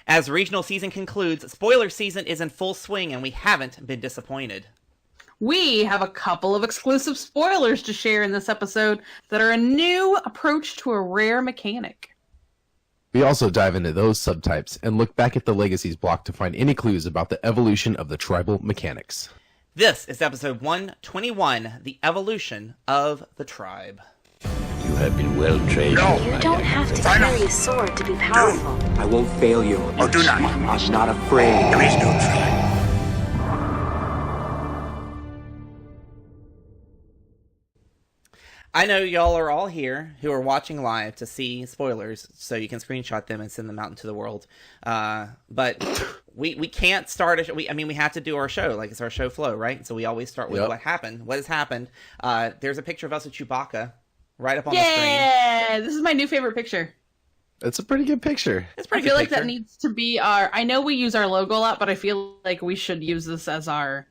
As regional season concludes, spoiler season is in full swing, and we haven't been disappointed. We have a couple of exclusive spoilers to share in this episode that are a new approach to a rare mechanic. We also dive into those subtypes and look back at the Legacies block to find any clues about the evolution of the tribal mechanics. This is episode 121, The Evolution of the Tribe. You have been well trained. No. You don't have to carry a sword to be powerful. I won't fail you. Oh, do not. I'm not afraid. Please don't try. I know y'all are all here who are watching live to see spoilers, so you can screenshot them and send them out into the world. But we can't start a show. We have to do our show, like it's our show flow, right? So we always start with what happened. What has happened? There's a picture of us with Chewbacca right up on the screen. Yeah, this is my new favorite picture. It's a pretty good picture. It's pretty I feel good like picture. that needs to be our... I know we use our logo a lot, but I feel like we should use this as our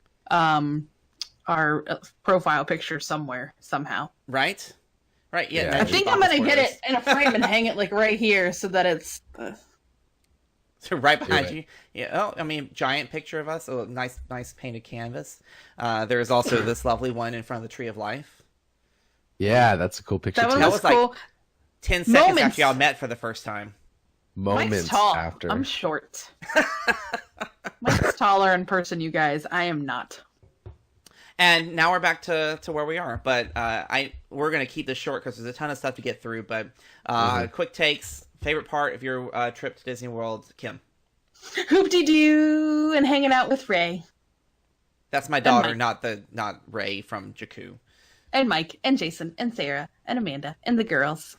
profile picture somewhere, somehow. Right? Right, yeah. Yeah. I think I'm going to get it in a frame and hang it like right here so that it's... So right behind you. Yeah. Oh, giant picture of us. Oh, nice painted canvas. There is also this lovely one in front of the Tree of Life. Yeah, that's a cool picture That too. one was That was cool. like 10 seconds Moments. after y'all met for the first time. Moments Mike's tall. after. I'm short. Mike's taller in person, you guys. I am not. And now we're back to where we are. But we're going to keep this short because there's a ton of stuff to get through. But quick takes. Favorite part of your trip to Disney World, Kim? Hoop-de-doo and hanging out with Ray. That's my daughter, not Ray from Jakku. And Mike and Jason and Sarah and Amanda and the girls.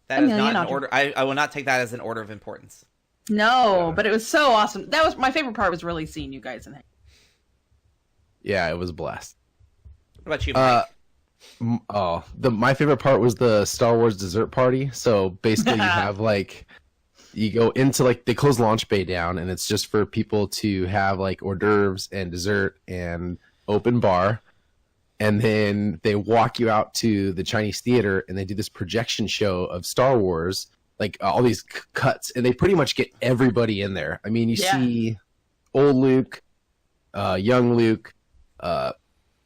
That is Amelia not and an order. I will not take that as an order of importance. No, but it was so awesome. That was my favorite part. Was really seeing you guys in it. Yeah, it was a blast. What about you, Mike? My favorite part was the Star Wars dessert party. So basically, you have you go into they close launch bay down, and it's just for people to have hors d'oeuvres and dessert and open bar. And then they walk you out to the Chinese theater, and they do this projection show of Star Wars, all these cuts, and they pretty much get everybody in there. You see old Luke, young Luke,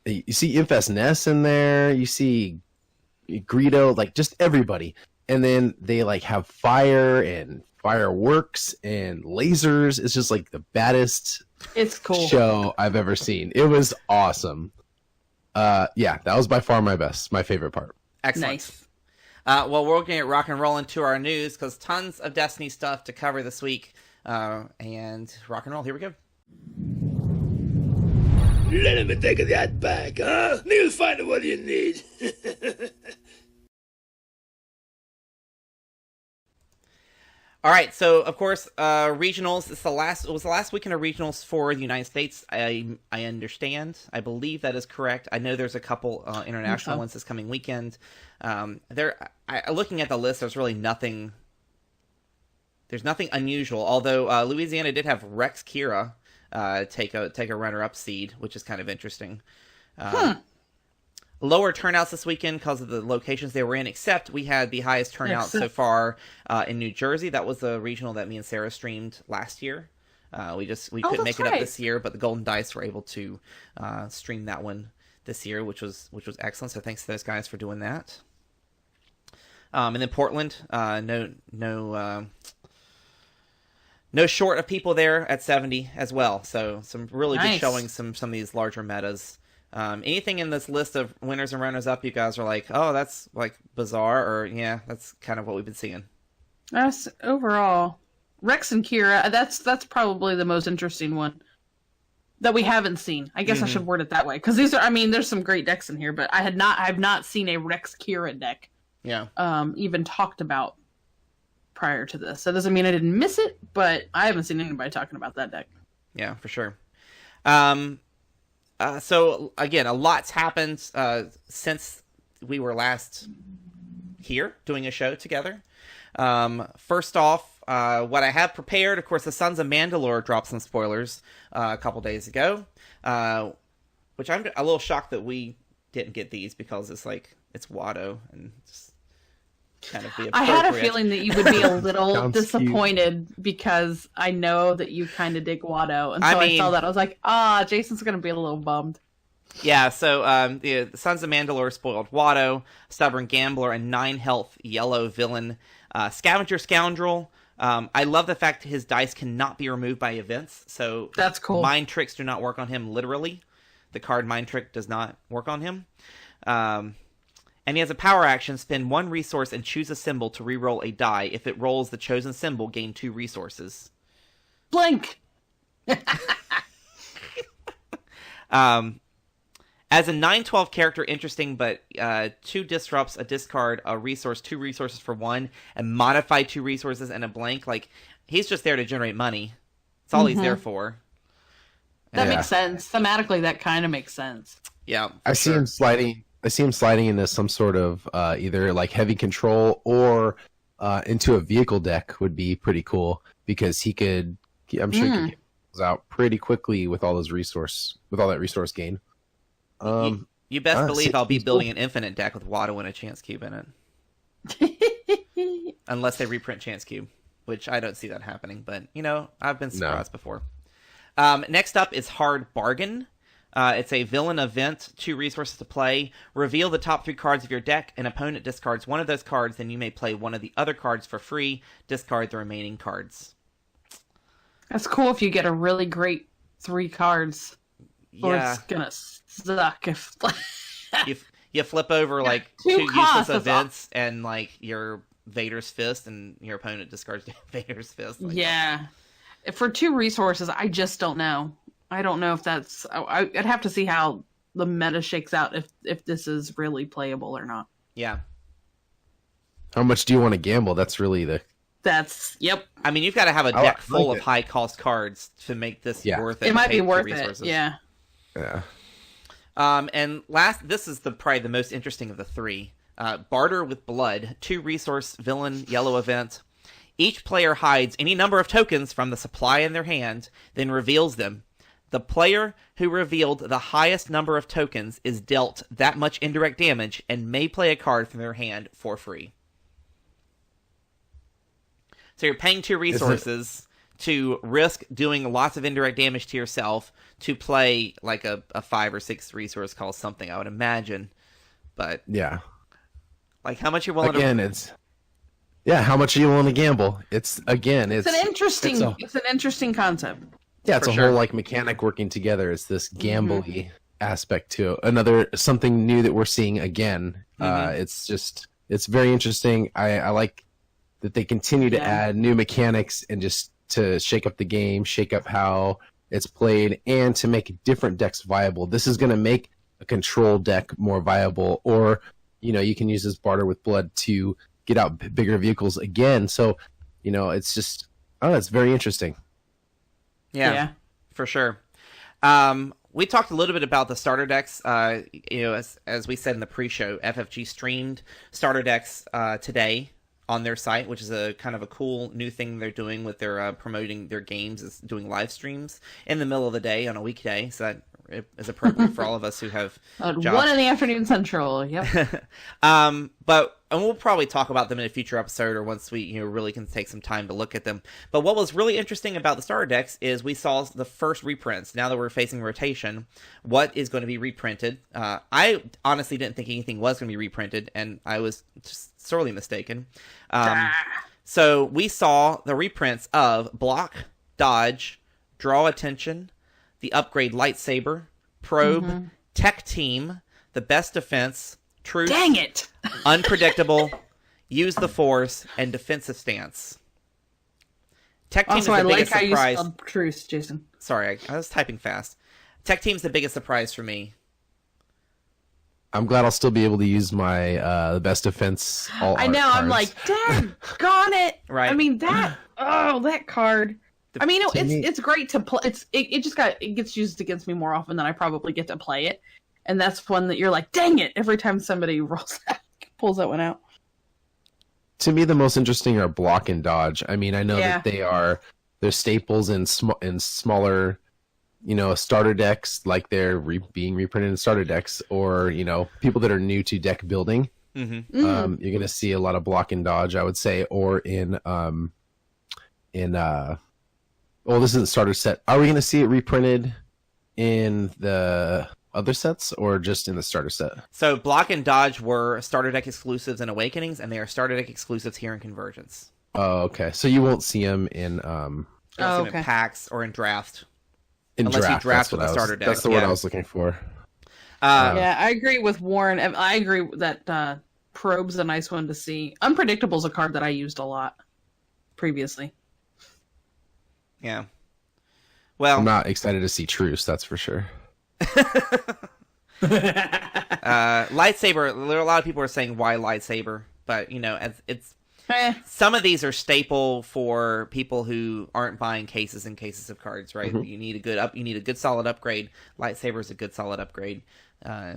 you see Infest Ness in there, you see Greedo, just everybody. And then they have fire and fireworks and lasers. It's just the baddest show I've ever seen. It was awesome. That was by far my favorite part. Excellent. Nice. Well, we're going to rock and roll into our news because tons of Destiny stuff to cover this week. And rock and roll. Here we go. Let me take that back, huh? You'll find what you need. All right, so of course, regionals. It was the last weekend of regionals for the United States. I understand. I believe that is correct. I know there's a couple international ones this coming weekend. Looking at the list, there's really nothing. There's nothing unusual. Although Louisiana did have Rex Kira take a runner-up seed, which is kind of interesting. Lower turnouts this weekend because of the locations they were in, except we had the highest turnout so far in New Jersey. That was the regional that me and Sarah streamed last year. We couldn't make it up this year, but the Golden Dice were able to stream that one this year, which was excellent. So thanks to those guys for doing that. And then Portland, no short of people there at 70 as well. So some really good showing some of these larger metas. Anything in this list of winners and runners up, you guys are like, oh, that's bizarre, or yeah, that's kind of what we've been seeing. That's overall Rex and Kira. That's probably the most interesting one that we haven't seen. I guess I should word it that way because these are. There's some great decks in here, but I've not seen a Rex Kira deck. Yeah. Even talked about prior to this. That doesn't mean I didn't miss it, but I haven't seen anybody talking about that deck. Yeah, for sure. So again, a lot's happened since we were last here doing a show together. First off, what I have prepared, of course, the Sons of Mandalore dropped some spoilers a couple days ago, which I'm a little shocked that we didn't get these because it's Watto and just kind of be I had a appropriate. feeling that you would be a little Sounds disappointed because I know that you kind of dig Watto, and so I I mean- saw that I was like, Jason's gonna be a little bummed. Yeah, so the Sons of Mandalore spoiled Watto, Stubborn Gambler, and 9 health yellow villain, Scavenger Scoundrel. I love the fact his dice cannot be removed by events, so That's cool. Mind tricks do not work on him literally. The card Mind Trick does not work on him. And he has a power action, spend 1 resource and choose a symbol to reroll a die. If it rolls the chosen symbol, gain 2 resources. Blink. As a 9/12 character, interesting, but 2 disrupts, a discard, a resource, 2 resources for 1, and modify 2 resources and a blank. Like, he's just there to generate money. That's all he's there for. That Yeah. makes sense. Thematically, that kind of makes sense. Yeah, I see him sliding. I see him sliding into some sort of either like heavy control or into a vehicle deck would be pretty cool because he could. I'm sure he could get those out pretty quickly with all that resource gain. You best believe I'll be seems building an infinite deck with Watto and a Chance Cube in it. Unless they reprint Chance Cube, which I don't see that happening, but, I've been surprised before. Next up is Hard Bargain. It's a villain event, 2 resources to play. Reveal the top 3 cards of your deck. An opponent discards one of those cards, then you may play one of the other cards for free. Discard the remaining cards. That's cool if you get a really great 3 cards. Or Yeah, it's gonna suck if. you flip over like 2 2 useless costs, that's events and like your Vader's Fist, and your opponent discards Vader's Fist. Like, Yeah. For 2 resources, I just don't know. I don't know if that's. I'd have to see how the meta shakes out if this is really playable or not. Yeah. How much do you want to gamble? That's really the. Yep. I mean, you've got to have a I deck like full of it. high cost cards to make this Yeah. worth it. It and might pay be 2 worth resources. it. Yeah. Yeah. And last, this is probably the most interesting of the 3. Barter with Blood, 2 resource villain yellow event. Each player hides any number of tokens from the supply in their hand, then reveals them. The player who revealed the highest number of tokens is dealt that much indirect damage and may play a card from their hand for free. So you're paying 2 resources to risk doing lots of indirect damage to yourself to play like a 5 or 6 resource called something, I would imagine. But Yeah. like, how much you're willing Again, to... how much are you willing to gamble? It's It's an interesting concept. Yeah, it's For a sure. whole like mechanic working together. It's this gambly aspect to it. Something new that we're seeing again. It's very interesting. I like that they continue to add new mechanics and just to shake up the game, shake up how it's played, and to make different decks viable. This is going to make a control deck more viable, or you can use this Barter with Blood to get out bigger vehicles again. So it's just it's very interesting. Yeah, for sure. We talked a little bit about the starter decks. As we said in the pre-show, FFG streamed starter decks today on their site, which is a kind of a cool new thing they're doing with their promoting their games, is doing live streams in the middle of the day on a weekday. So that is appropriate for all of us who have At jobs. 1 in the afternoon central. Yep. And we'll probably talk about them in a future episode or once we really can take some time to look at them. But what was really interesting about the starter decks is we saw the first reprints. Now that we're facing rotation, what is going to be reprinted? I honestly didn't think anything was going to be reprinted, and I was just sorely mistaken. So we saw the reprints of Block, Dodge, Draw Attention, the Upgrade Lightsaber, Probe, Tech Team, the Best Defense, Truth, Dang it! Unpredictable, Use the Force, and Defensive Stance. Tech Team Also, is I the like biggest how you surprise. spelled truce, Jason. Sorry, I was typing fast. Tech Team's the biggest surprise for me. I'm glad I'll still be able to use my Best Defense. I know. I'm like, dang, gone it. Right. I mean that. Oh, that card. I mean, to me- it's great to play. It gets used against me more often than I probably get to play it, and that's one that you're like, dang it, every time somebody pulls that one out. To me, the most interesting are Block and Dodge. I mean, I know Yeah. that they're staples in smaller, starter decks, like they're being reprinted in starter decks, or people that are new to deck building. You're going to see a lot of block and dodge, I would say, or well, this is the starter set. Are we going to see it reprinted in the other sets or just in the starter set? So block and dodge were starter deck exclusives in Awakenings, and they are starter deck exclusives here in Convergence. Oh, okay. So you won't see them in in packs or in draft. Unless you draft with the starter deck. That's the word I was looking for. Yeah, I agree with Warren. I agree that Probe's a nice one to see. Unpredictable's a card that I used a lot previously. Yeah. Well, I'm not excited to see Truce, that's for sure. Lightsaber, there are a lot of people are saying why Lightsaber, but it's some of these are staple for people who aren't buying cases and cases of cards, right? You need a good solid upgrade. Lightsaber is a good solid upgrade. I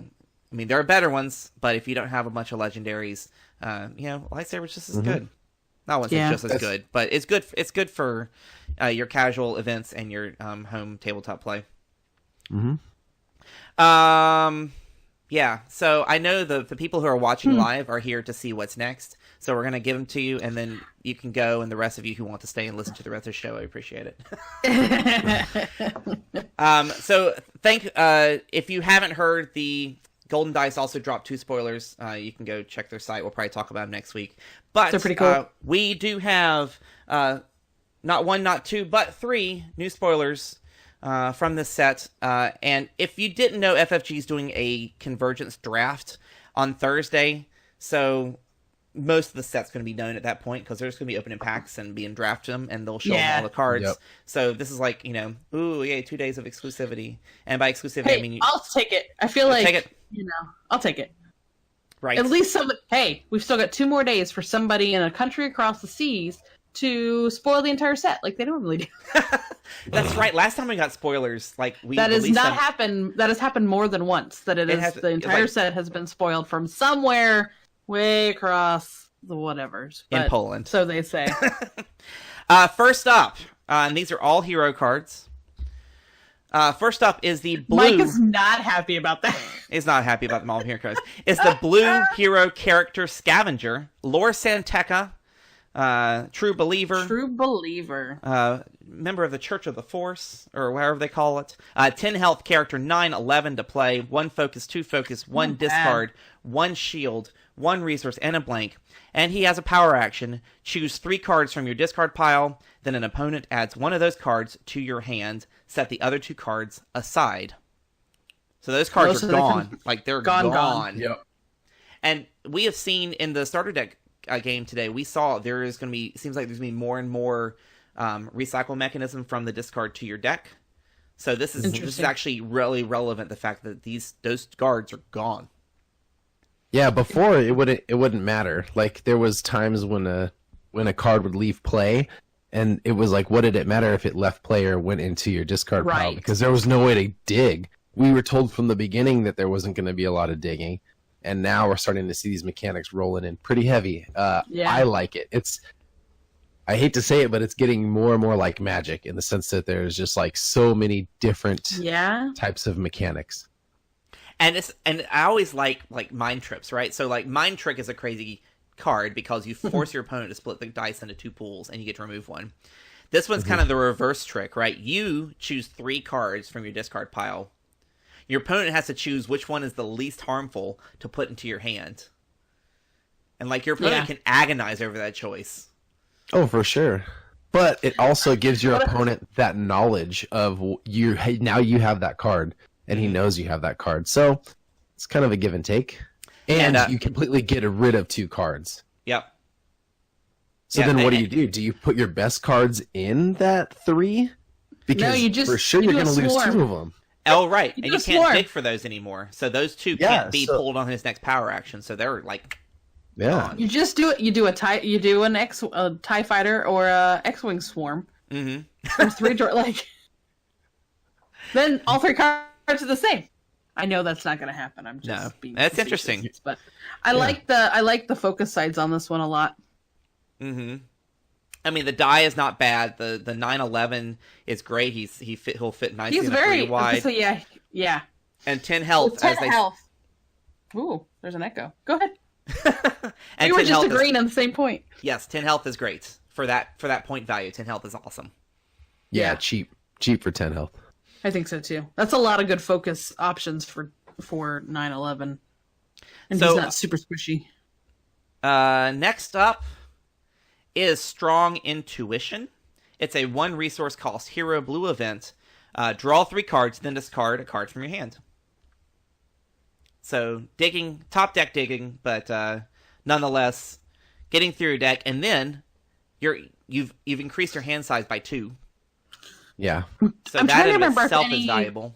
mean, there are better ones, but if you don't have a bunch of legendaries, Lightsaber's just as good. Not once it's just as good, but it's good. It's good for your casual events and your home tabletop play. Yeah. So I know the people who are watching live are here to see what's next. So we're gonna give them to you, and then you can go. And the rest of you who want to stay and listen to the rest of the show, I appreciate it. So if you haven't heard, the Golden Dice also dropped 2 spoilers. You can go check their site. We'll probably talk about them next week. But they're pretty cool. We do have not 1, not 2, but 3 new spoilers from this set. And if you didn't know, FFG is doing a Convergence draft on Thursday. So most of the set's going to be known at that point because they're just going to be opening packs and being drafted them, and they'll show them all the cards. Yep. So this is like, 2 days of exclusivity. And by exclusivity, I mean... I'll take it. I feel like, I'll take it. Right. At least we've still got 2 more days for somebody in a country across the seas to spoil the entire set like they normally do. That's right. Last time we got spoilers, that has happened more than once. The entire set has been spoiled from somewhere way across the whatevers. In Poland. So they say. First up, and these are all hero cards. First up is the blue... Mike is not happy about that. He's not happy about them all hero cards. It's the blue hero character Scavenger, Lore Santeca, True Believer. Member of the Church of the Force, or whatever they call it. 10 health character, 9/11 to play, 1 focus, 2 focus, 1 discard, 1 shield, 1 resource, and a blank. And he has a power action. Choose 3 cards from your discard pile, then an opponent adds 1 of those cards to your hand. Set the other 2 cards aside. So those cards are gone. They're gone. Yep. And we have seen in the starter deck game today, we saw there is going to be, seems like there's going to be more and more recycle mechanism from the discard to your deck. So this is actually really relevant, the fact that those cards are gone. Yeah, before it wouldn't matter. Like there was times when a card would leave play, and it was like, what did it matter if it left play or went into your discard pile? Because there was no way to dig. We were told from the beginning that there wasn't going to be a lot of digging, and now we're starting to see these mechanics rolling in pretty heavy. I like it. I hate to say it, but it's getting more and more like Magic in the sense that there's just like so many different types of mechanics. And I always like Mind Trips, right? So like Mind Trick is a crazy card because you force your opponent to split the dice into 2 pools and you get to remove 1. This one's kind of the reverse trick, right? You choose 3 cards from your discard pile. Your opponent has to choose which one is the least harmful to put into your hand. And your opponent can agonize over that choice. Oh, for sure. But it also gives your opponent that knowledge of now you have that card, and he knows you have that card. So it's kind of a give and take. And you completely get rid of 2 cards. Yep. So then what do? Do you put your best cards in that 3? Because for sure you're going to lose 2 of them. Oh, right. And you can't dig for those anymore. So those 2 can't be pulled on his next power action. So they're gone. You just do it. You do a TIE fighter or a X-Wing swarm. Mm-hmm. There's 3 then all 3 cards are the same. I know that's not going to happen. I'm just being that's interesting. But I like the focus sides on this one a lot. Mm-hmm. I mean, the die is not bad. The 9/11 is great. He'll fit nicely in a 3 wide. So yeah. And 10 health. 10 health. Ooh, there's an echo. Go ahead. And we were 10 just health agreeing on the same point. Yes, 10 health is great for that point value. 10 health is awesome. Yeah, Yeah. cheap for 10 health. I think so too. That's a lot of good focus options for 9/11, and So, he's not super squishy. Next up is Strong Intuition. It's a 1 resource cost hero blue event. Draw 3 cards, then discard a card from your hand. So digging, top deck digging, but nonetheless getting through your deck, and then you've increased your hand size by 2. Yeah. So I'm that trying to in remember if itself is any- valuable.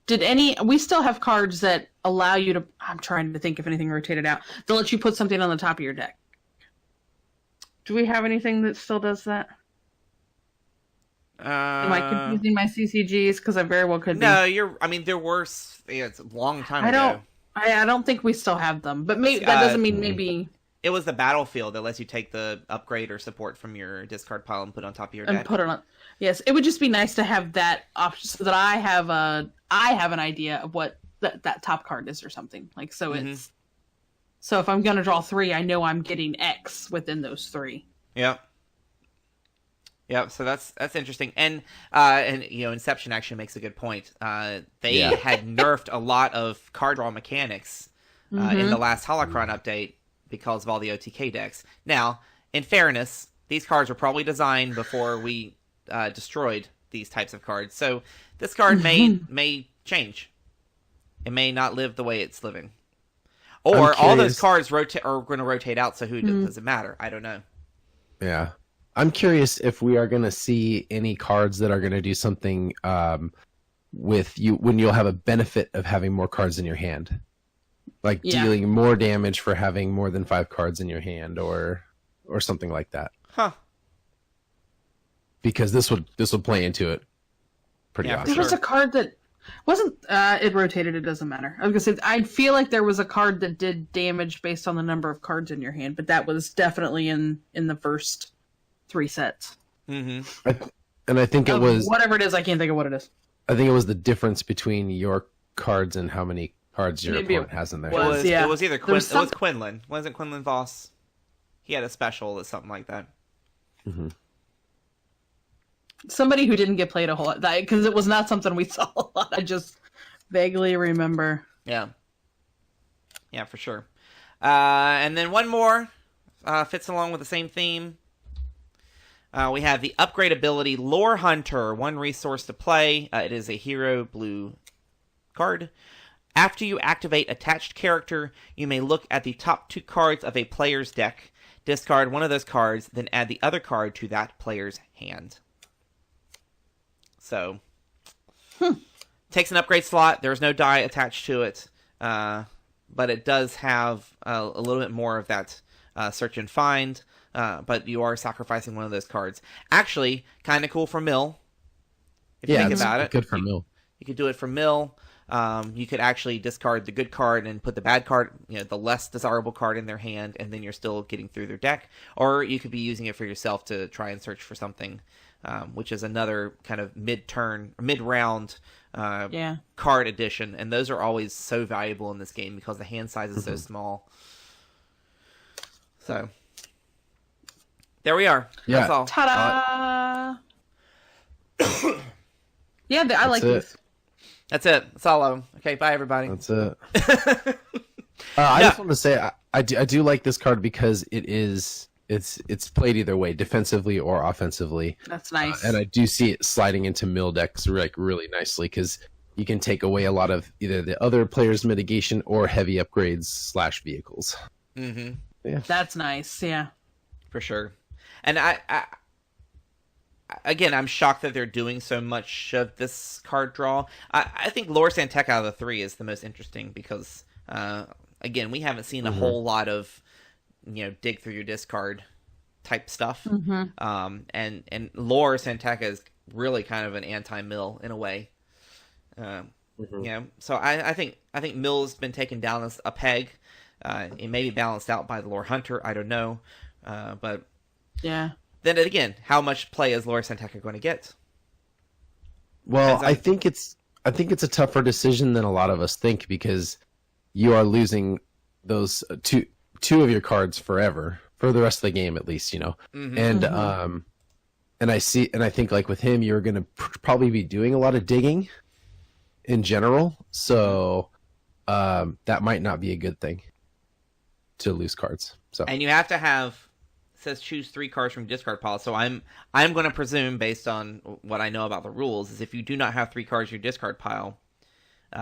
We still have cards that allow you to, I'm trying to think if anything rotated out, they'll let you put something on the top of your deck. Do we have anything that still does that? Am I confusing my CCGs? Because I very well could be. No, there were. It's a long time ago. I don't think we still have them, but maybe that doesn't mean maybe. It was the battlefield that lets you take the upgrade or support from your discard pile and put it on top of your deck. And put it on. Yes, it would just be nice to have that option so that I have an idea of what that top card is or something. Like so it's so if I'm gonna draw 3, I know I'm getting X within those 3. Yep. Yep. So that's interesting, and Inception actually makes a good point. They had nerfed a lot of card draw mechanics in the last Holocron update because of all the OTK decks. Now, in fairness, these cards were probably designed before we destroyed these types of cards, so this card may change. It may not live the way it's living, or all those cards are going to rotate out. So does it matter? I don't know. Yeah. I'm curious if we are going to see any cards that are going to do something with you when you'll have a benefit of having more cards in your hand. Like dealing more damage for having more than 5 cards in your hand or something like that. Huh. Because this would play into it pretty often. There was a card that wasn't it rotated, it doesn't matter. I was going to say I feel like there was a card that did damage based on the number of cards in your hand, but that was definitely in the first 3 sets. Mm-hmm. And I think it was whatever it is. I can't think of what it is. I think it was the difference between your cards and how many cards your opponent has in their hand. It was either it was Quinlan. Wasn't Quinlan Voss? He had a special or something like that. Mm-hmm. Somebody who didn't get played a whole lot, because it was not something we saw a lot. I just vaguely remember. Yeah, for sure. And then one more fits along with the same theme. We have the upgrade ability Lore Hunter, 1 resource to play. It is a hero blue card. After you activate attached character, you may look at the top 2 cards of a player's deck, discard one of those cards, then add the other card to that player's hand. So, takes an upgrade slot. There's no die attached to it, but it does have a little bit more of that search and find. But you are sacrificing one of those cards. Actually, kind of cool for mill. If you think about it, good for mill. You could do it for mill. You could actually discard the good card and put the bad card, the less desirable card in their hand, and then you're still getting through their deck. Or you could be using it for yourself to try and search for something, which is another kind of mid-round card addition. And those are always so valuable in this game because the hand size is so small. So there we are. Yeah. That's all. Ta-da! I like these. That's it. That's all of them. Okay, bye everybody. That's it. I just want to say I do like this card because it's played either way, defensively or offensively. That's nice. And I do see it sliding into mill decks really nicely because you can take away a lot of either the other player's mitigation or heavy upgrades / vehicles. Mm-hmm. Yeah. That's nice. Yeah. For sure. And I'm shocked that they're doing so much of this card draw. I think Lore Santek out of the 3 is the most interesting because, again, we haven't seen a whole lot of, dig through your discard type stuff. Mm-hmm. And Lore Santek is really kind of an anti-mill in a way. So I think mill's been taken down as a peg. It may be balanced out by the Lore Hunter. I don't know. But yeah. Then again, how much play is Lore Santek going to get? Well, I think it's a tougher decision than a lot of us think because you are losing those two of your cards forever for the rest of the game, at least, Mm-hmm. And I think like with him, you're going to probably be doing a lot of digging in general. So that might not be a good thing to lose cards. So, and you have to have, it says choose 3 cards from discard pile. So I'm going to presume, based on what I know about the rules, is if you do not have 3 cards in your discard pile,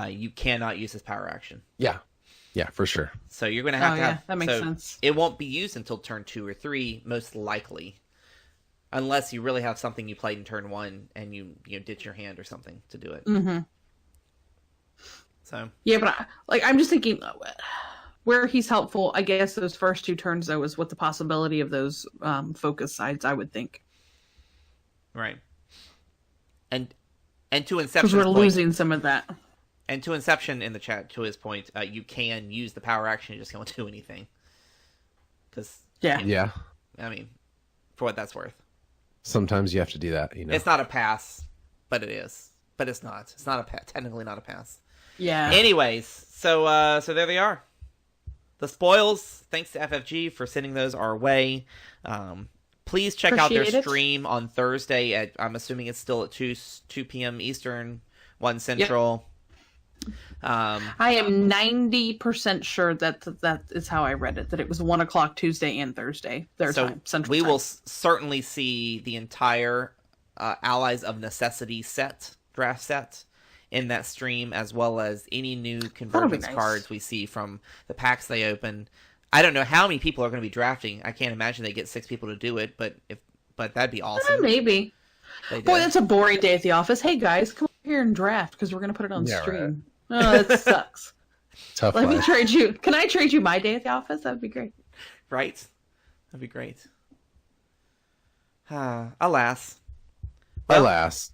you cannot use this power action. Yeah, for sure. So you're going to have that makes sense. It won't be used until turn 2 or 3, most likely, unless you really have something you played in turn 1 and you ditch your hand or something to do it. Mm-hmm. So yeah, but I'm just thinking where he's helpful. I guess those first 2 turns though is with the possibility of those focus sides. I would think. Right. And to Inception's because we're point, losing some of that. And to Inception in the chat, to his point, you can use the power action. You just can't do anything. Because yeah. I mean, for what that's worth. Sometimes you have to do that. It's not a pass, but it is. But it's not. It's not technically not a pass. Yeah. Anyways, so there they are. The spoils. Thanks to FFG for sending those our way. Please check out their stream on Thursday at, I'm assuming it's still at 2 p.m. Eastern, 1 Central. Yep. I am 90% sure that is how I read it. That it was 1 o'clock Tuesday and Thursday their time. Central we time. will certainly see the entire Allies of Necessity draft set in that stream, as well as any new convergence cards we see from the packs they open. I don't know how many people are going to be drafting. I can't imagine they get 6 people to do it, but that'd be awesome. Maybe. Boy, that's a boring day at the office. Hey guys, come over here and draft because we're going to put it on stream. Right. Oh, that sucks. Tough. Let me trade you. Can I trade you my day at the office? That'd be great. Right? That'd be great. Alas. Well,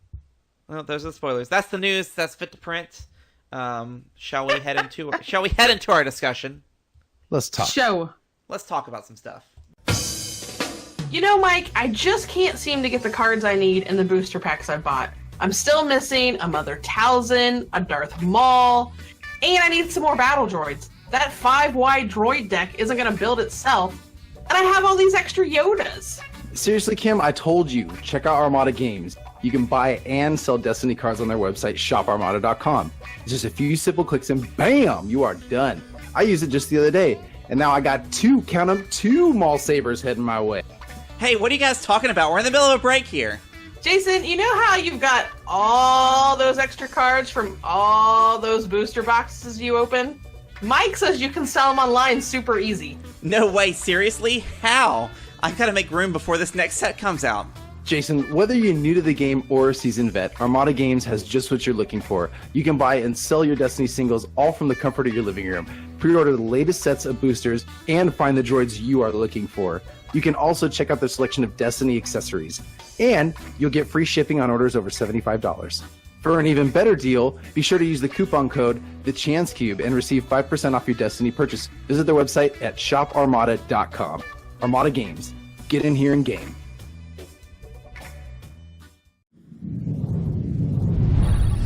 those are the spoilers. That's the news. That's fit to print. Shall we head into our discussion? Let's talk. Let's talk about some stuff. Mike, I just can't seem to get the cards I need in the booster packs I bought. I'm still missing a Mother Talzin, a Darth Maul, and I need some more battle droids. That 5-wide droid deck isn't going to build itself, and I have all these extra Yodas. Seriously, Kim, I told you, check out Armada Games. You can buy and sell Destiny cards on their website, shoparmada.com. It's just a few simple clicks and bam, you are done. I used it just the other day, and now I got 2 Maul Sabers heading my way. Hey, what are you guys talking about? We're in the middle of a break here. Jason, you know how you've got all those extra cards from all those booster boxes you open? Mike says you can sell them online super easy. No way, seriously? How? I've got to make room before this next set comes out. Jason, whether you're new to the game or a seasoned vet, Armada Games has just what you're looking for. You can buy and sell your Destiny singles all from the comfort of your living room. Pre-order the latest sets of boosters and find the droids you are looking for. You can also check out their selection of Destiny accessories. And you'll get free shipping on orders over $75. For an even better deal, be sure to use the coupon code TheChanceCube and receive 5% off your Destiny purchase. Visit their website at shoparmada.com. Armada Games. Get in here and game.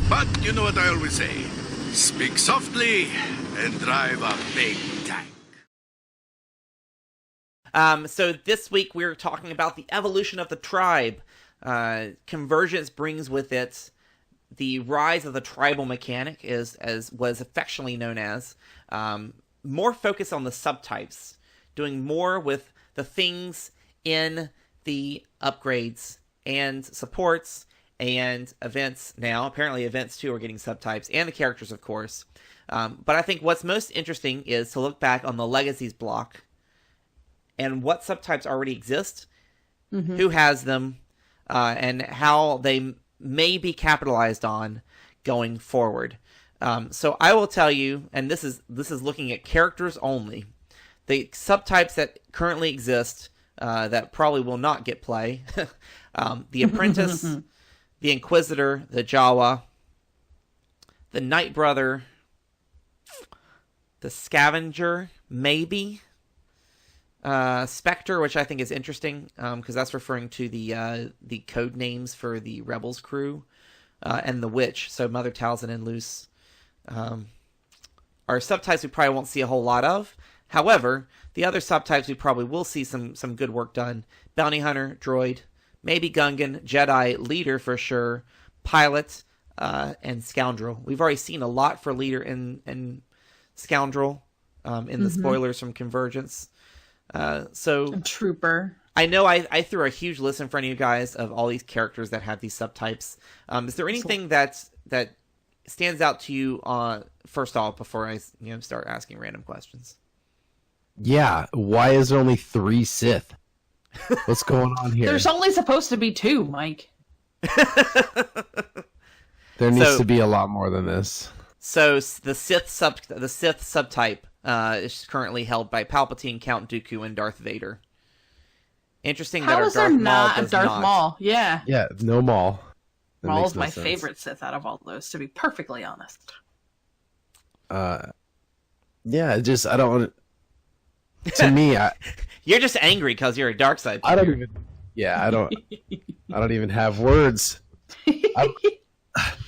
But you know what I always say. Speak softly and drive a big tank. So this week we're talking about the evolution of the tribe. Convergence brings with it the rise of the tribal mechanic, as was affectionately known as. More focus on the subtypes, doing more with the things in the upgrades and supports and events now. Apparently events too are getting subtypes, and the characters, of course. But I think what's most interesting is to look back on the Legacies block and what subtypes already exist, who has them, and how they may be capitalized on going forward. So I will tell you, and this is looking at characters only, the subtypes that currently exist that probably will not get play: the Apprentice, the Inquisitor, the Jawa, the Night Brother, the Scavenger, maybe. Spectre, which I think is interesting, because that's referring to the code names for the Rebels crew, and the Witch, so Mother Talzin and Luce, are subtypes we probably won't see a whole lot of. However, the other subtypes we probably will see some good work done. Bounty Hunter, Droid, maybe Gungan, Jedi, Leader for sure, Pilot, and Scoundrel. We've already seen a lot for Leader and Scoundrel in the spoilers from Convergence. So Trooper. I know I threw a huge list in front of you guys of all these characters that have these subtypes. Is there anything that stands out to you first off before I start asking random questions? Yeah, why is there only 3 Sith? What's going on here? There's only supposed to be 2, Mike. There needs to be a lot more than this. So the Sith subtype is currently held by Palpatine, Count Dooku, and Darth Vader. Interesting. How is there not a Darth Maul? Yeah. Yeah, no Maul. Maul's my favorite Sith out of all those, to be perfectly honest. Yeah, just I don't want to me, you're just angry because you're a dark side. I don't even. Yeah, I don't even have words.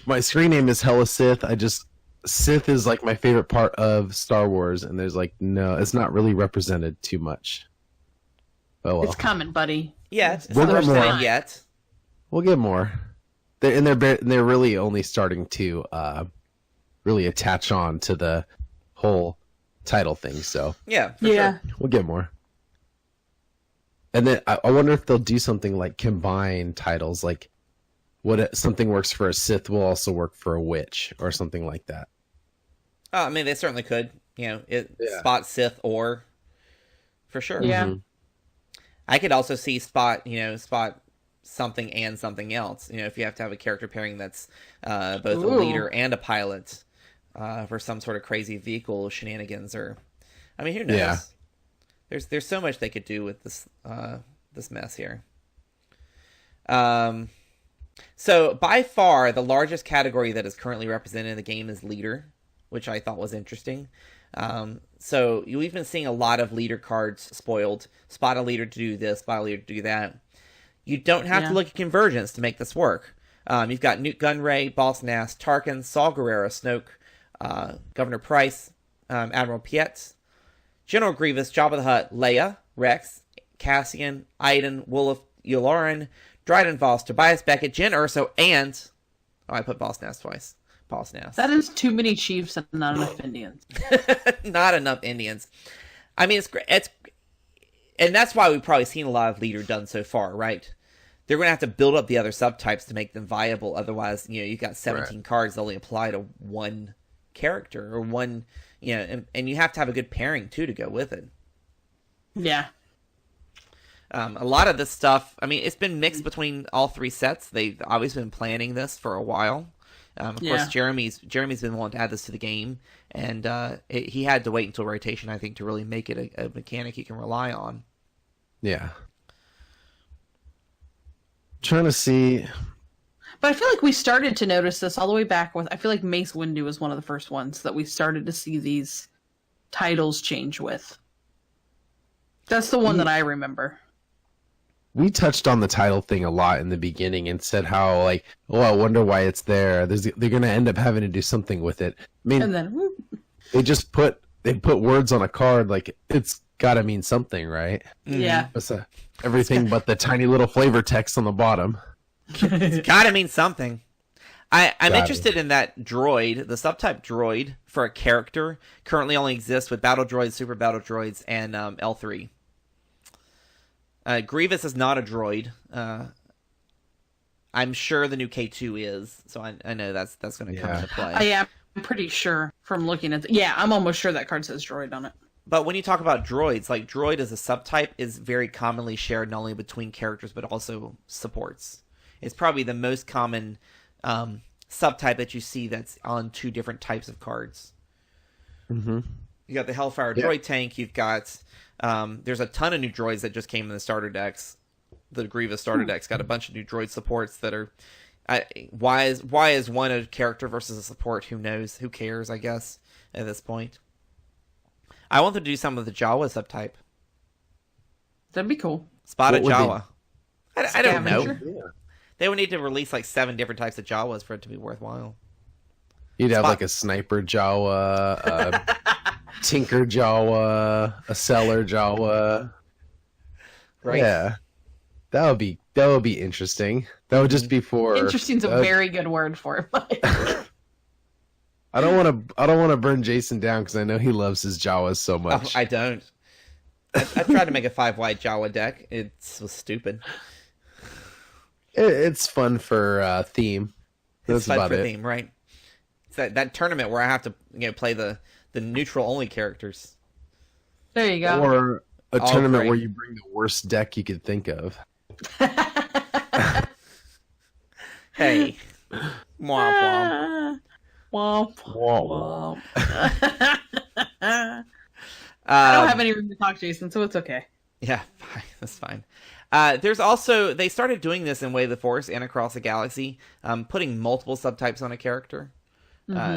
My screen name is Hella Sith. Sith is like my favorite part of Star Wars, and there's no, it's not really represented too much. Oh well. It's coming, buddy. Yeah, we'll get more yet. We'll get more. They're really only starting to really attach on to the whole title thing. So yeah, sure. We'll get more. And then I wonder if they'll do something like combine titles, like something works for a Sith will also work for a witch or something like that. I mean, they certainly could. Spot Sith or for sure. Yeah. Mm-hmm. I could also see spot something and something else. If you have to have a character pairing that's both a leader and a pilot for some sort of crazy vehicle shenanigans, or I mean, who knows? Yeah. There's so much they could do with this mess here. So by far the largest category that is currently represented in the game is leader, which I thought was interesting. So we've been seeing a lot of leader cards spoiled. Spot a leader to do this, spot a leader to do that. You don't have to look at Convergence to make this work. You've got Newt Gunray, Boss Nass, Tarkin, Saw Gerrera, Snoke, Governor Price, Admiral Piet, General Grievous, Jabba the Hutt, Leia, Rex, Cassian, Iden, Wolof, Yularen, Dryden Voss, Tobias Beckett, Jyn Erso, and I put Boss Nass twice. Boss Nass. That is too many chiefs and not enough Indians. Not enough Indians. I mean, it's and that's why we've probably seen a lot of leader done so far, right? They're going to have to build up the other subtypes to make them viable. Otherwise, you've got 17 cards that only apply to one character or one, and you have to have a good pairing too to go with it. Yeah. A lot of this stuff, I mean, it's been mixed between all 3 sets. They've obviously been planning this for a while. Of course, Jeremy's been wanting to add this to the game, and he had to wait until rotation, I think, to really make it a mechanic you can rely on. Yeah. Trying to see. But I feel like we started to notice this all the way back with, I feel like Mace Windu was one of the first ones that we started to see these titles change with. That's the one that I remember. We touched on the title thing a lot in the beginning and said how, I wonder why it's there. They're going to end up having to do something with it. I mean, and then they just put words on a card, it's got to mean something, right? Yeah. It's everything but the tiny little flavor text on the bottom. It's got to mean something. I'm interested in that droid, the subtype droid for a character currently only exists with battle droids, super battle droids, and L3. Grievous is not a droid. I'm sure the new K2 is, so I know that's going to come into play. I'm pretty sure from looking at I'm almost sure that card says droid on it. But when you talk about droids, droid as a subtype is very commonly shared not only between characters but also supports. It's probably the most common subtype that you see that's on 2 different types of cards. Mm-hmm. You got the Hellfire droid tank. You've got there's a ton of new droids that just came in the starter decks. The Grievous starter deck's got a bunch of new droid supports that are. Why is one a character versus a support? Who knows? Who cares? I guess at this point. I want them to do some of the Jawa subtype. That'd be cool. Spotted Jawa. I don't know. Yeah. They would need to release 7 different types of Jawas for it to be worthwhile. You'd have a sniper Jawa, tinker Jawa, a seller Jawa. Right. Yeah, that would be interesting. That would just be for Interesting's a very good word for it. But I don't want to burn Jason down because I know he loves his Jawas so much. I don't. I tried to make a 5-wide Jawa deck. It was stupid. It's fun for theme. That's It's fun about for it. theme, right? It's that tournament where I have to play the neutral only characters. there you go. Or a All tournament great. where you bring the worst deck you could think of. Hey, womp womp. Womp, womp. I don't have any room to talk, Jason, so it's okay. Yeah, fine. That's fine. There's also, they started doing this in Way of the Force and Across the Galaxy, putting multiple subtypes on a character.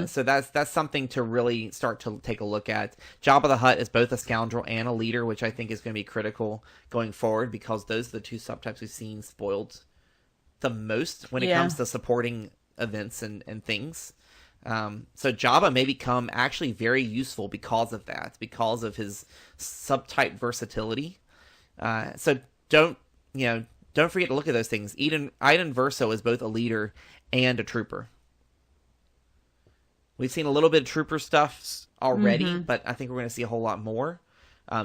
So that's something to really start to take a look at. Jabba the Hutt is both a scoundrel and a leader, which I think is going to be critical going forward because those are the two subtypes we've seen spoiled the most when it comes to supporting events and things. So Jabba may become actually very useful because of that, because of his subtype versatility. So don't forget to look at those things. Iden Verso is both a leader and a trooper. We've seen a little bit of trooper stuff already, but I think we're going to see a whole lot more.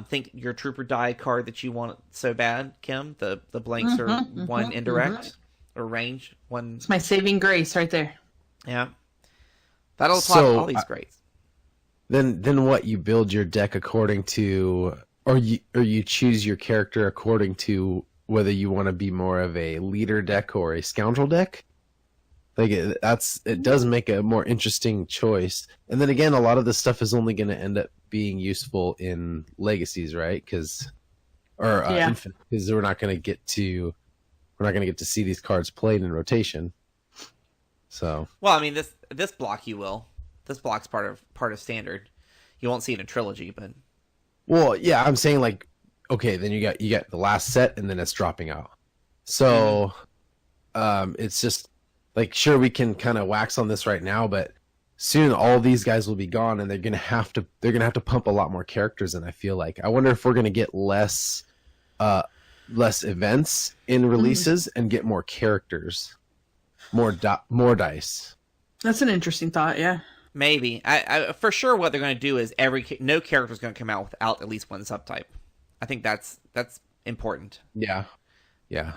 Think your trooper die card that you want so bad, Kim. The blanks are one indirect or range one. It's my saving grace right there. Yeah, that'll apply to all these grades. Then what? You build your deck according to, or you choose your character according to whether you want to be more of a leader deck or a scoundrel deck. Like it does make a more interesting choice. And then again, a lot of this stuff is only going to end up being useful in Legacies, right? Because Infinite, because we're not going to get to see these cards played in rotation. So Well, I mean this block you will. This block's part of standard. You won't see it in trilogy, but well, yeah, I'm saying like, okay, then you got the last set, and then it's dropping out. So, it's just like, sure, we can kind of wax on this right now, but soon all these guys will be gone, and they're gonna have to pump a lot more characters. And I feel like, I wonder if we're gonna get less events in releases and get more characters, more dice. That's an interesting thought. Yeah. maybe. I for sure what they're going to do is no character is going to come out without at least one subtype. I think that's important. Yeah.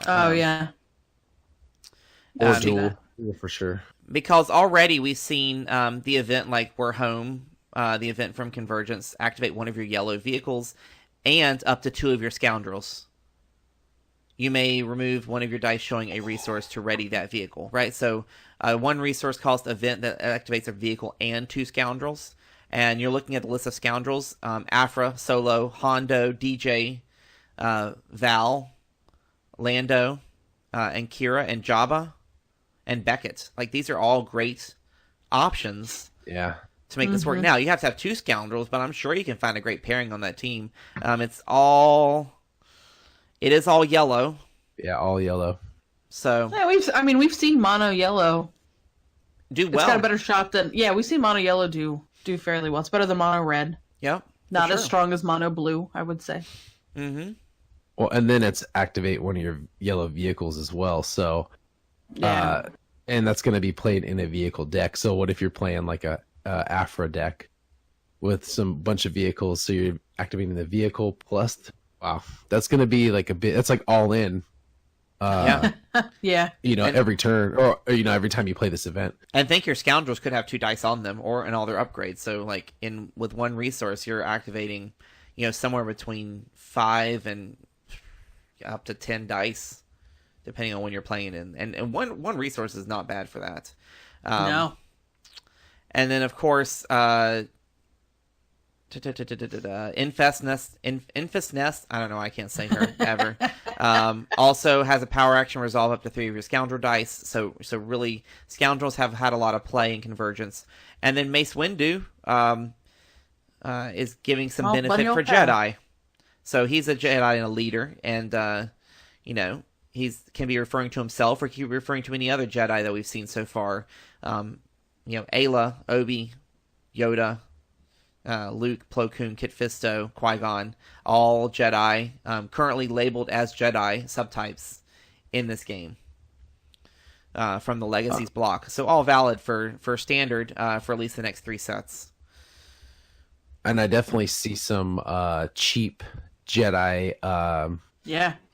Oh yeah. Or dual, for sure. Because already we've seen the event like We're Home, the event from Convergence, activate one of your yellow vehicles and up to 2 of your scoundrels. You may remove one of your dice showing a resource to ready that vehicle, right? So 1 resource cost event that activates a vehicle and 2 scoundrels. And you're looking at the list of scoundrels, Afra, Solo, Hondo, DJ, Val, Lando, and Kira, and Jabba, and Beckett. Like, these are all great options. Yeah. To make this work. Now, you have to have 2 scoundrels, but I'm sure you can find a great pairing on that team. It is all yellow. Yeah, all yellow. So Yeah, we've seen mono yellow do well. It's got a better shot than we've seen mono yellow do fairly well. It's better than mono red. Yep. Not as strong as mono blue, I would say. Mm-hmm. Well, and then it's activate one of your yellow vehicles as well. So, and that's going to be played in a vehicle deck. So, what if you're playing like a Afra deck with some bunch of vehicles? So you're activating the vehicle plus. Wow, that's going to be like a bit. That's like all in. Yeah. Yeah. Every turn, or every time you play this event. And think your scoundrels could have 2 dice on them, or in all their upgrades. So, like with 1 resource, you're activating, somewhere between 5 and up to 10 dice, depending on when you're playing in. And one resource is not bad for that. No. And then, of course, Infest Nest. I don't know. I can't say her ever. Also has a power action resolve up to 3 of your scoundrel dice. So really, scoundrels have had a lot of play in Convergence. And then Mace Windu is giving some benefit for Jedi. So he's a Jedi and a leader, and he's can be referring to himself, or he can be referring to any other Jedi that we've seen so far. Ayla, Obi, Yoda. Luke, Plo Koon, Kit Fisto, Qui-Gon, all Jedi, currently labeled as Jedi subtypes in this game from the Legacies block. So all valid for standard for at least the next 3 sets. And I definitely see some cheap Jedi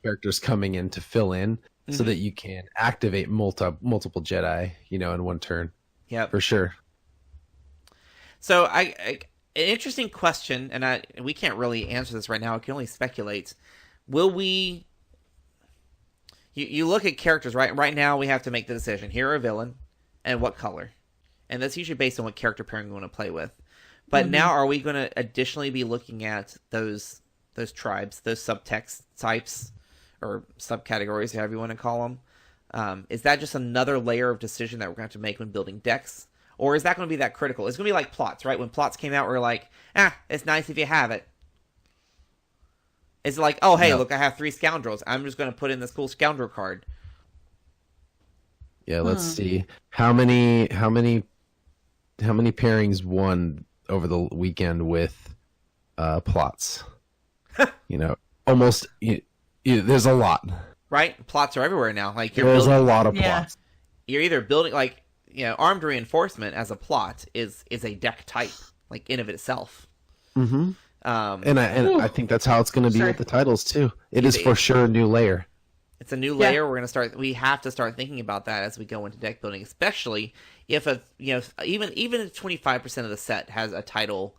characters coming in to fill in so that you can activate multiple Jedi, in one turn. Yeah, for sure. So an interesting question, and we can't really answer this right now. We can only speculate. Will we? You look at characters right now. We have to make the decision: hero, villain, and what color. And that's usually based on what character pairing we want to play with. But now, are we going to additionally be looking at those tribes, those subtext types, or subcategories, however you want to call them? Is that just another layer of decision that we're going to have to make when building decks? Or is that going to be that critical? It's going to be like plots, right? When plots came out, we were like, it's nice if you have it. It's like, oh, hey, look, I have 3 scoundrels. I'm just going to put in this cool scoundrel card. Yeah, let's see. How many pairings won over the weekend with plots? Almost. There's a lot. Right? Plots are everywhere now. Like there's a lot of plots. You're either building armed reinforcement as a plot is a deck type, like in of itself. Mm-hmm. And I think that's how it's going to be with the titles too. It is for sure a new layer. It's a new layer. We have to start thinking about that as we go into deck building, especially if even if 25% of the set has a title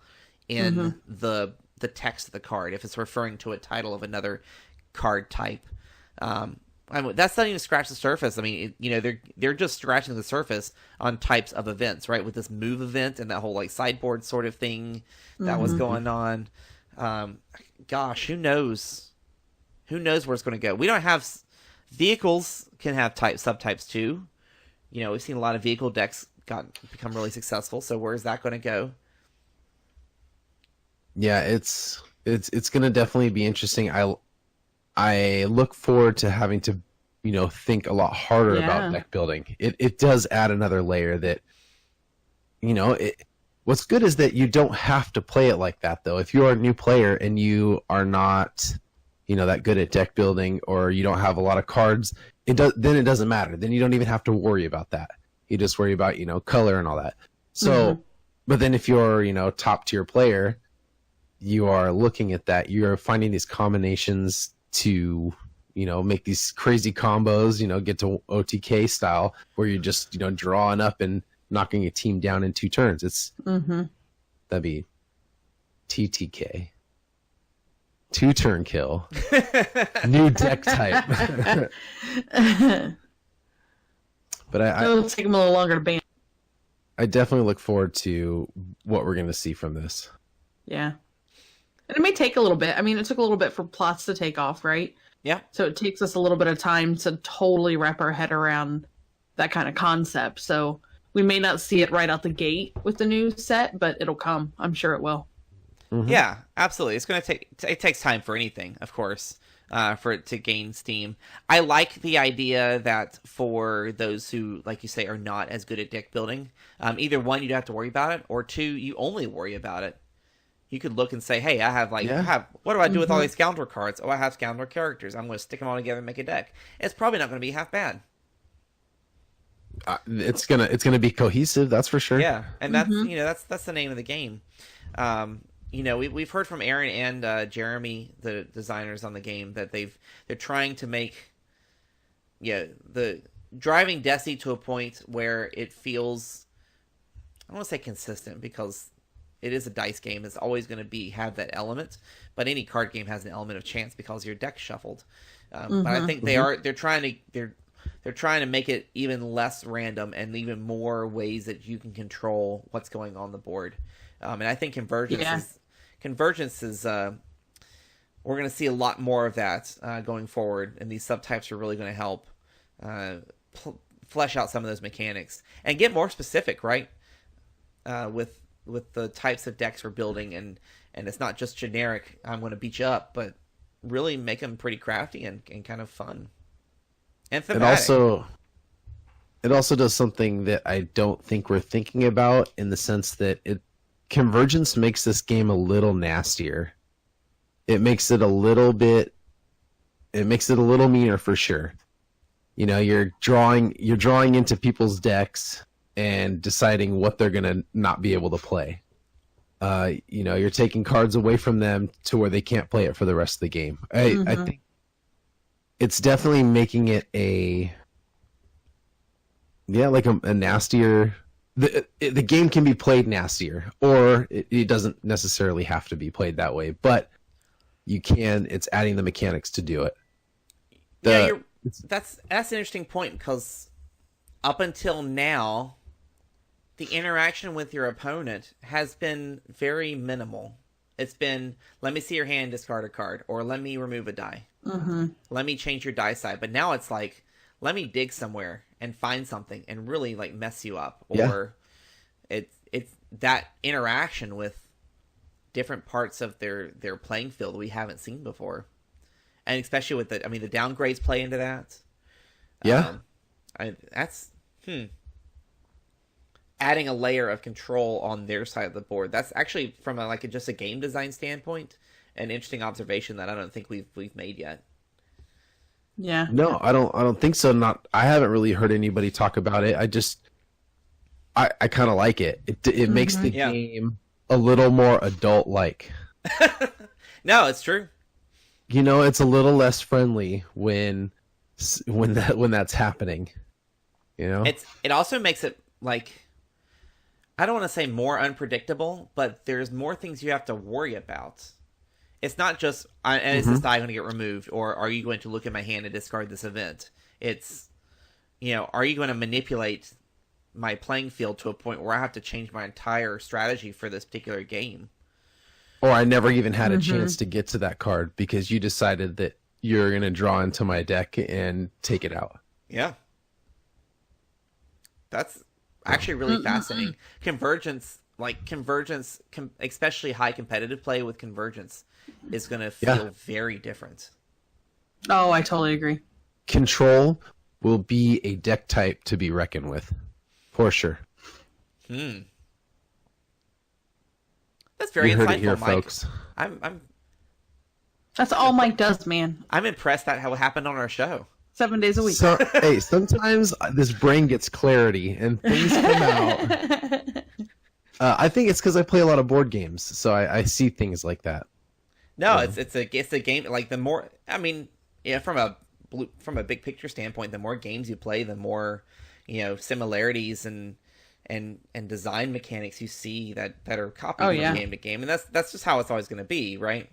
in the text of the card, if it's referring to a title of another card type. That's not even scratch the surface. I mean, they're just scratching the surface on types of events, right? With this move event and that whole like sideboard sort of thing that was going on. Gosh, who knows? Who knows where it's going to go? We don't have vehicles can have subtypes too. We've seen a lot of vehicle decks become really successful. So where is that going to go? Yeah, it's going to definitely be interesting. I look forward to having to, think a lot harder about deck building. It does add another layer that, what's good is that you don't have to play it like that, though. If you are a new player and you are not, that good at deck building, or you don't have a lot of cards, then it doesn't matter. Then you don't even have to worry about that. You just worry about, color and all that. So, but then if you're, top tier player, you are looking at that. You're finding these combinations to, make these crazy combos, get to OTK style where you're just, drawing up and knocking a team down in 2 turns. It's that'd be TTK. 2-turn kill. New deck type. But it'll take them a little longer to ban. I definitely look forward to what we're going to see from this. Yeah. And it may take a little bit. I mean, it took a little bit for plots to take off, right? Yeah. So it takes us a little bit of time to totally wrap our head around that kind of concept. So we may not see it right out the gate with the new set, but it'll come. I'm sure it will. Mm-hmm. Yeah, absolutely. It's going to it takes time for anything, of course, for it to gain steam. I like the idea that for those who, like you say, are not as good at deck building, either one, you don't have to worry about it, or 2, you only worry about it. You could look and say, hey, what do I do with all these scoundrel cards? Oh, I have scoundrel characters. I'm going to stick them all together and make a deck. It's probably not going to be half bad. It's gonna be cohesive, that's for sure. Yeah, and that's that's the name of the game. We've heard from Aaron and Jeremy, the designers on the game, that they're trying to make the driving Destiny to a point where it feels, I don't want to say consistent, because it is a dice game. It's always going to have that element, but any card game has an element of chance because your deck's shuffled. But I think they're trying to make it even less random and even more ways that you can control what's going on the board. And I think convergence is we're going to see a lot more of that going forward, and these subtypes are really going to help flesh out some of those mechanics and get more specific, right? With the types of decks we're building, and it's not just generic, I'm going to beat you up, but really make them pretty crafty and kind of fun. And thematic. It also does something that I don't think we're thinking about, in the sense that Convergence makes this game a little nastier. It makes it a little meaner for sure. You know, you're drawing into people's decks and deciding what they're gonna not be able to play. You know, you're taking cards away from them to where they can't play it for the rest of the game. I think it's definitely making it like a nastier. The game can be played nastier, or it doesn't necessarily have to be played that way, but you can. It's adding the mechanics to do it. That's an interesting point, because up until now, the interaction with your opponent has been very minimal. It's been, let me see your hand, discard a card, or let me remove a die. Let me change your die side. But now it's like, let me dig somewhere and find something and really like mess you up. Or it's that interaction with different parts of their playing field we haven't seen before. And especially with the downgrades play into that. Adding a layer of control on their side of the board. That's actually, from just a game design standpoint, an interesting observation that I don't think we've made yet. Yeah. No, I don't think so. I haven't really heard anybody talk about it. I kind of like it. It makes the game a little more adult-like. No, it's true. You know, it's a little less friendly when that's happening. You know, it also makes it like, I don't want to say more unpredictable, but there's more things you have to worry about. It's not just, is this die going to get removed, or are you going to look at my hand and discard this event? It's, are you going to manipulate my playing field to a point where I have to change my entire strategy for this particular game? Or I never even had a chance to get to that card because you decided that you're going to draw into my deck and take it out. Yeah. That's actually really fascinating. Convergence, especially high competitive play with Convergence, is going to feel very different. Oh, I totally agree. Control will be a deck type to be reckoned with, for sure. That's very insightful, heard it here, Mike. folks. That's all Mike does, man. I'm impressed at how happened on our show. 7 days a week. So, hey, sometimes this brain gets clarity and things come out. I think it's because I play a lot of board games, so I see things like that. No, it's a game. Like, the more, from a big picture standpoint, the more games you play, the more similarities and design mechanics you see that are copied from game to game, and that's just how it's always going to be, right?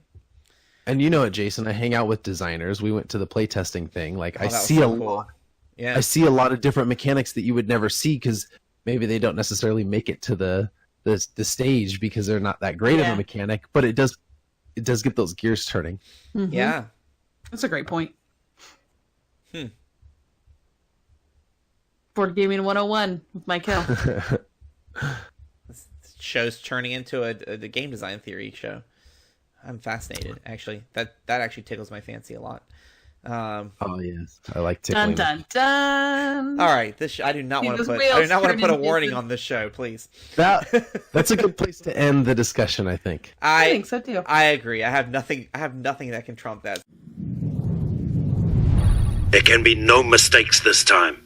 And you know it, Jason. I hang out with designers. We went to the playtesting thing. I see a lot. Yeah, I see a lot of different mechanics that you would never see because maybe they don't necessarily make it to the stage because they're not that great of a mechanic. But it does get those gears turning. Yeah, that's a great point. Board Gaming 101 with Mike Hill. This show's turning into the game design theory show. I'm fascinated, actually. That actually tickles my fancy a lot. Oh yes, I like tickling. Dun dun dun. All right, I do not want to put a warning on this show, please. That's a good place to end the discussion, I think. I think so too. I agree. I have nothing that can trump that. There can be no mistakes this time.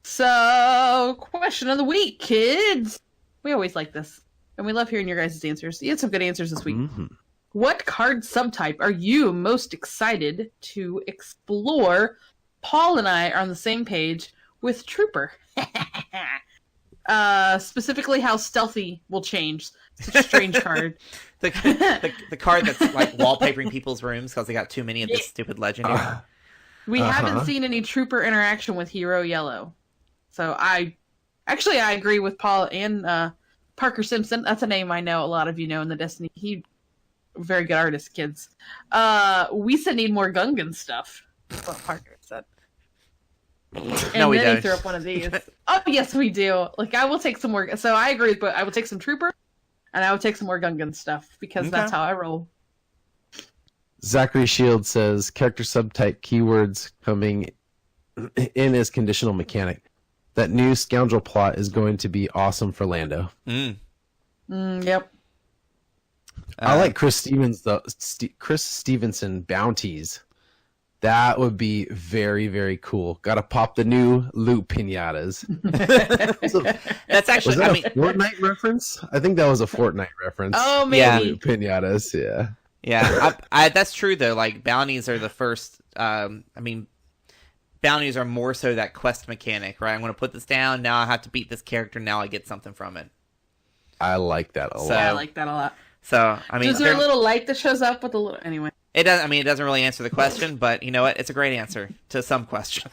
So, question of the week, kids. We always like this. And we love hearing your guys' answers. You had some good answers this week. What card subtype are you most excited to explore? Paul and I are on the same page with Trooper. Specifically how stealthy will change. Such a strange card. the card that's like wallpapering people's rooms because they got too many of this stupid legendary. We haven't seen any Trooper interaction with Hero Yellow. So I agree with Paul and Parker Simpson. That's a name I know a lot of you know in the Destiny. He very good artist, kids. We said need more Gungan stuff. That's what Parker said. And no, we then don't. he threw up one of these. Oh yes, we do. I will take some more. So I agree, but I will take some Trooper, and I will take some more Gungan stuff because that's how I roll. Zachary Shield says character subtype keywords coming in as conditional mechanic. that new scoundrel plot is going to be awesome for Lando. Yep. I like Chris Stevenson bounties. That would be very, very cool. Got to pop the new loot pinatas. That's actually, Was that a Fortnite reference? I think that was a Fortnite reference. Oh, maybe. Yeah. Loot pinatas, yeah. Yeah, that's true though. Like bounties are the first. Bounties are more so that quest mechanic, right? I'm going to put this down. Now I have to beat this character. Now I get something from it. I like that a lot. I like that a lot. So I mean, is there a little light that shows up with a little? Anyway, it does. I mean, it doesn't really answer the question, but you know what? It's a great answer to some question.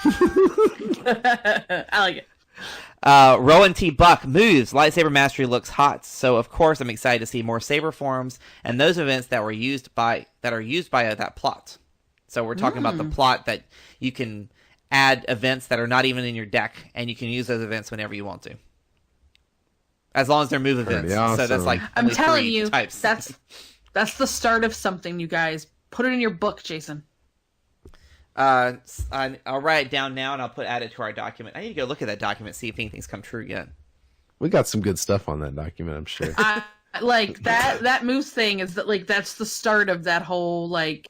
I like it. Rowan T. Buck moves. Lightsaber mastery looks hot. So of course I'm excited to see more saber forms and those events that are used by that plot. So we're talking about the plot that you can add events that are not even in your deck, and you can use those events whenever you want to, as long as they're move events. Awesome. So that's like I'm telling you, types. that's the start of something. You guys put it in your book, Jason. I'll write it down now, and I'll add it to our document. I need to go look at that document, see if anything's come true yet. We got some good stuff on that document, I'm sure. Like that moves thing is that like that's the start of that whole like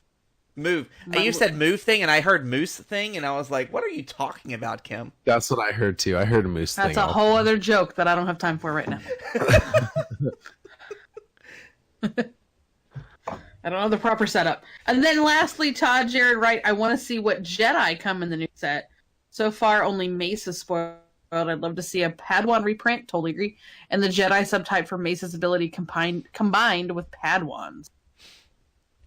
move. You said move thing, and I heard moose thing, and I was like, "What are you talking about, Kim?" That's what I heard too. I heard a moose thing. That's a whole other joke that I don't have time for right now. I don't know the proper setup. And then lastly, Todd Jared Wright, I want to see what Jedi come in the new set. So far, only Mace is spoiled. I'd love to see a Padawan reprint, totally agree. And the Jedi subtype for Mace's ability combined with Padawans.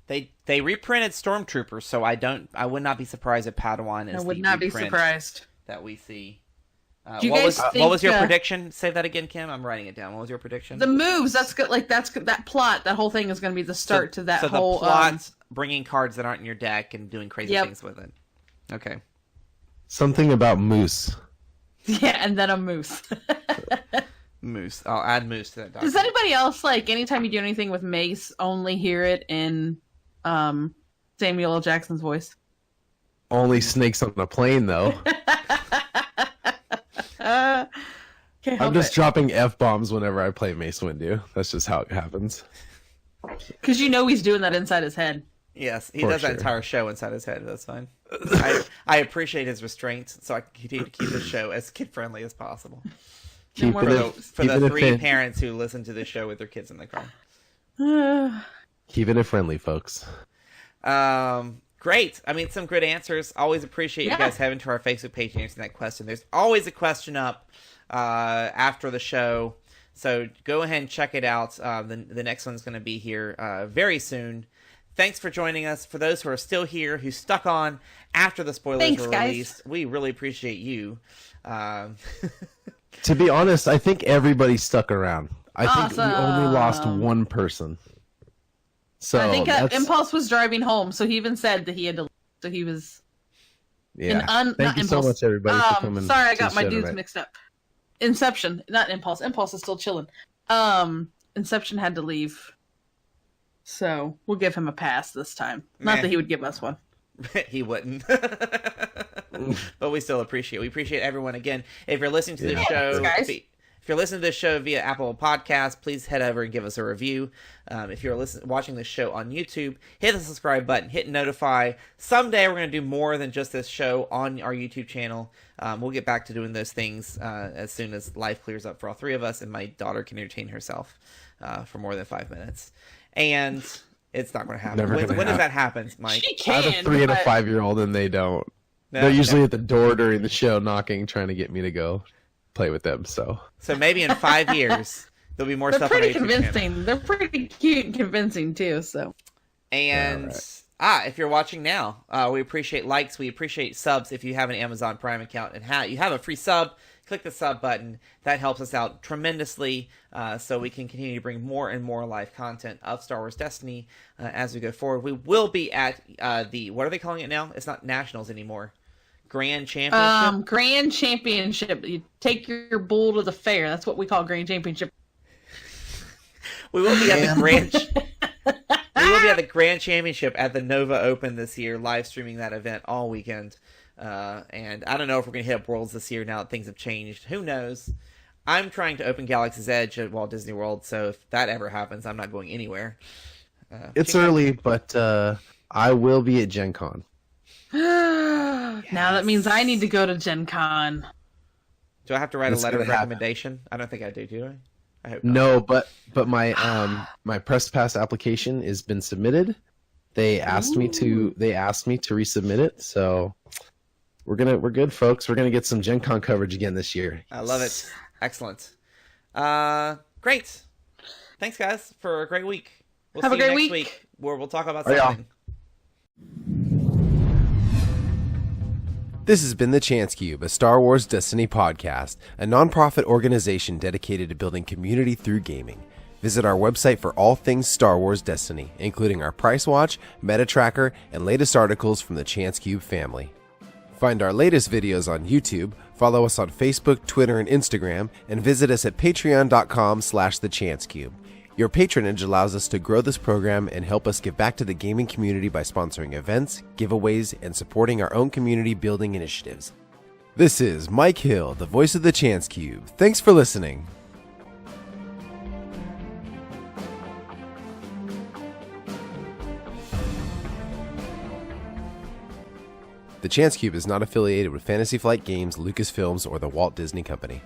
They reprinted Stormtroopers, so I would not be surprised if Padawan is I would not be surprised that we see. What was your prediction? Say that again, Kim. I'm writing it down. What was your prediction? The moves. That's good. Like that plot. That whole thing is going to be the start to that whole. So the plot, bringing cards that aren't in your deck and doing crazy things with it. Okay. Something about moose. Yeah, and then a moose. Moose. I'll add moose to that document. Does anybody else like anytime you do anything with Mace only hear it in Samuel L. Jackson's voice? Only snakes on a plane, though. I'm just dropping F-bombs whenever I play Mace Windu. That's just how it happens. Because you know he's doing that inside his head. Yes, he does that entire show inside his head. That's fine. I appreciate his restraint, so I can continue to keep the show as kid-friendly as possible. For the three parents who listen to this show with their kids in the car. Keeping it friendly, folks. Great. I mean, some good answers. Always appreciate you guys heading to our Facebook page and answering that question. There's always a question up after the show, so go ahead and check it out. The next one's going to be here very soon. Thanks for joining us. For those who are still here, who stuck on after the spoilers were released, we really appreciate you. To be honest, I think everybody stuck around. I think we only lost one person. So I think Impulse was driving home, so he even said that he had to. So he was. Yeah. Thank you so much, everybody, for coming. Sorry, I got my dudes mixed up. Inception, not Impulse. Impulse is still chilling. Inception had to leave, so we'll give him a pass this time. Not that he would give us one. He wouldn't. But we still appreciate. We appreciate everyone again. If you're listening to this show, if you're listening to this show via Apple Podcasts, please head over and give us a review. If you're watching this show on YouTube, hit the subscribe button, hit notify. Someday we're going to do more than just this show on our YouTube channel. We'll get back to doing those things as soon as life clears up for all three of us and my daughter can entertain herself for more than 5 minutes. And it's not going to happen. When does that happen, Mike? She can, I have a 3 and a 5-year-old, and they don't. They're usually at the door during the show knocking, trying to get me to go play with them. So maybe in 5 years there'll be more stuff. They're pretty convincing. They're pretty cute and convincing too. So, and if you're watching now, we appreciate likes. We appreciate subs. If you have an Amazon Prime account and you have a free sub, click the sub button. That helps us out tremendously, so we can continue to bring more and more live content of Star Wars Destiny as we go forward. We will be at what are they calling it now? It's not Nationals anymore. Grand Championship? Grand Championship. You take your bull to the fair. That's what we call Grand Championship. We will be at the Grand Championship at the Nova Open this year, live streaming that event all weekend. And I don't know if we're going to hit up Worlds this year now that things have changed. Who knows? I'm trying to open Galaxy's Edge at Walt Disney World, so if that ever happens, I'm not going anywhere. It's early, but I will be at Gen Con. Now that means I need to go to Gen Con. Do I have to write It's a letter of gonna happen. recommendation? I don't think I do I? I hope not. No, but my my press pass application has been submitted. They asked me to resubmit it, so we're good, folks. We're gonna get some Gen Con coverage again this year. I love it. Excellent. Great. Thanks, guys, for a great week. We'll Have see a great you next week. Where we'll talk about Oh, yeah. something. This has been The Chance Cube, a Star Wars Destiny podcast, a non-profit organization dedicated to building community through gaming. Visit our website for all things Star Wars Destiny, including our price watch, meta tracker, and latest articles from the Chance Cube family. Find our latest videos on YouTube, follow us on Facebook, Twitter, and Instagram, and visit us at patreon.com/thechancecube. Your patronage allows us to grow this program and help us give back to the gaming community by sponsoring events, giveaways, and supporting our own community building initiatives. This is Mike Hill, the voice of the Chance Cube. Thanks for listening. The Chance Cube is not affiliated with Fantasy Flight Games, Lucasfilms, or the Walt Disney Company.